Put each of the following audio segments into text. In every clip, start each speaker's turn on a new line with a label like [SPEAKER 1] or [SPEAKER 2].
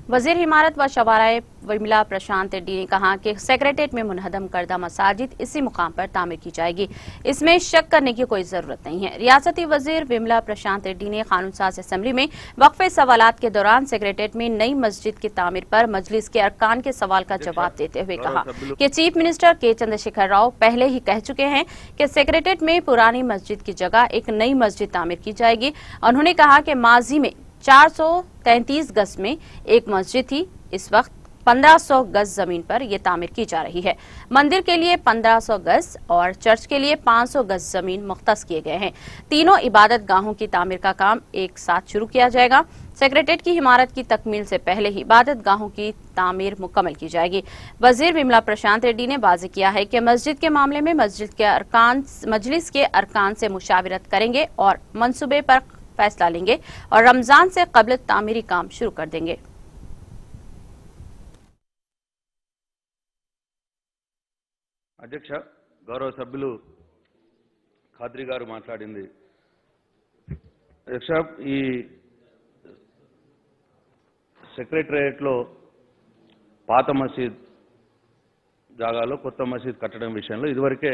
[SPEAKER 1] वजीर इमारत व शवाराए विमला प्रशांत रेड्डी ने कहा कि सेक्रेटेरिएट में मुनहदम करदा मसाजिद इसी मुकाम पर तामीर की जाएगी। इसमें शक करने की कोई जरूरत नहीं है। रियासती वजीर विमला प्रशांत रेड्डी ने कानून साज असम्बली में वक्फे सवालात के दौरान सेक्रेटेरिएट में नई मस्जिद की तामीर पर मजलिस के अरकान के सवाल का जवाब देते हुए कहा कि चीफ मिनिस्टर के चंद्रशेखर राव पहले ही कह चुके हैं कि सेक्रेटेरिएट में पुरानी मस्जिद की जगह एक नई मस्जिद तामीर की जाएगी। उन्होंने कहा कि माजी में 433 गज में एक मस्जिद थी, इस वक्त 1500 गज जमीन पर यह तामीर की जा रही है। मंदिर के लिए 1500 गज और चर्च के लिए 500 गज जमीन मुख्तस किए गए हैं। तीनों इबादत गाहों की तामीर का काम एक साथ शुरू किया जाएगा। सेक्रेटेरिएट की इमारत की तकमील से पहले ही इबादत गाहों की तामीर मुकम्मल की जाएगी। वजीर विमला प्रशांत रेड्डी ने वाज़ेह किया है कि मस्जिद के मामले में मजलिस के अरकान से मुशावरत करेंगे और मंसूबे पर फैसला लेंगे और रमजान से कबल तामीरी काम शुरू कर देंगे।
[SPEAKER 2] అధ్యక్ష గౌరవ సభ్యులు ఖాద్రి గారు మాట్లాడింది అధ్యక్ష ఈ సెక్రటేరియట్ లో పాత మసీద్ జాగాలో కొత్త మసీద్ కట్టడం విషయంలో ఇదివరకే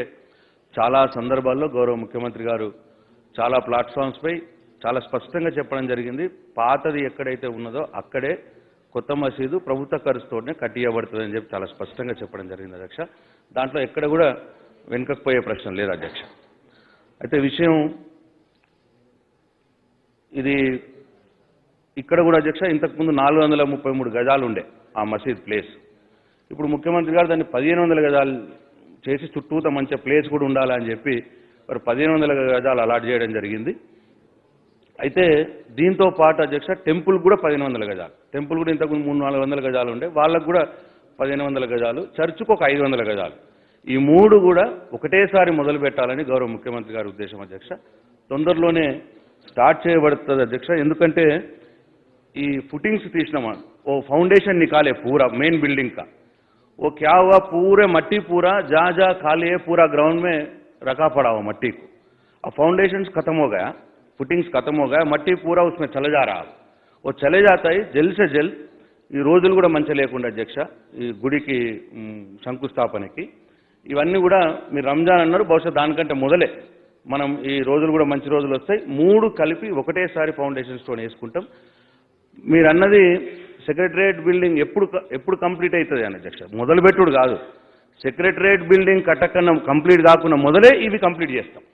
[SPEAKER 2] చాలా సందర్భాల్లో గౌరవ ముఖ్యమంత్రి గారు చాలా ప్లాట్‌ఫామ్స్ పై చాలా స్పష్టంగా చెప్పడం జరిగింది। పాతది ఎక్కడైతే ఉన్నదో అక్కడే కొత్త మసీదు ప్రభుత్వ ఖర్చుతోనే కట్టియబడుతుందని చెప్పి చాలా స్పష్టంగా చెప్పడం జరిగింది అధ్యక్ష। దాంట్లో ఎక్కడ కూడా వెనుకకపోయే ప్రశ్న లేదు అధ్యక్ష। అయితే విషయం ఇది ఇక్కడ కూడా అధ్యక్ష ఇంతకుముందు 433 గజాలు ఉండే ఆ మసీద్ ప్లేస్, ఇప్పుడు ముఖ్యమంత్రి గారు దాన్ని 1500 గజాలు చేసి చుట్టూత మంచి ప్లేస్ కూడా ఉండాలని చెప్పి మరి 1500 గజాలు అలాట్ చేయడం జరిగింది। అయితే దీంతో పాటు అధ్యక్ష టెంపుల్ కూడా 1500 గజాలు, టెంపుల్ కూడా ఇంతకు 300-400 గజాలు ఉండే, వాళ్ళకు కూడా 1500 గజాలు, చర్చికి ఒక 500 గజాలు, ఈ మూడు కూడా ఒకటేసారి మొదలు పెట్టాలని గౌరవ ముఖ్యమంత్రి గారి ఉద్దేశం అధ్యక్ష। తొందరలోనే స్టార్ట్ చేయబడుతుంది అధ్యక్ష। ఎందుకంటే ఈ ఫుటింగ్స్ తీసినామా ఓ फाउंडेशन निकाले पूरा मेन बिल्डिंग का, वो क्या हुआ पूरे मट्टी पूरा जहाँ जहाँ खाली है पूरा ग्राउंड में रखा पड़ा हुआ मट्टी को, अब फाउंडेशन खत्म हो गया, फुटिंग्स खत्म हो गया, मट्टी पूरा उसमें चले जा रहा, वो चले जाता है जल्द से जल्द ఈ రోజులు కూడా మంచి లేకుండా అధ్యక్ష ఈ గుడికి శంకుస్థాపనకి ఇవన్నీ కూడా మీరు రంజాన్ అన్నారు, బహుశా దానికంటే మొదలే మనం ఈ రోజులు కూడా మంచి రోజులు వస్తాయి, మూడు కలిపి ఒకటేసారి ఫౌండేషన్ స్టోన్ వేసుకుంటాం। మీరు అన్నది సెక్రటేరియట్ బిల్డింగ్ ఎప్పుడు కంప్లీట్ అవుతుంది అని అధ్యక్ష, మొదలు పెట్టుడు కాదు, సెక్రటేరియట్ బిల్డింగ్ కట్టకన్నా కంప్లీట్ కాకుండా మొదలే ఇవి కంప్లీట్ చేస్తాం।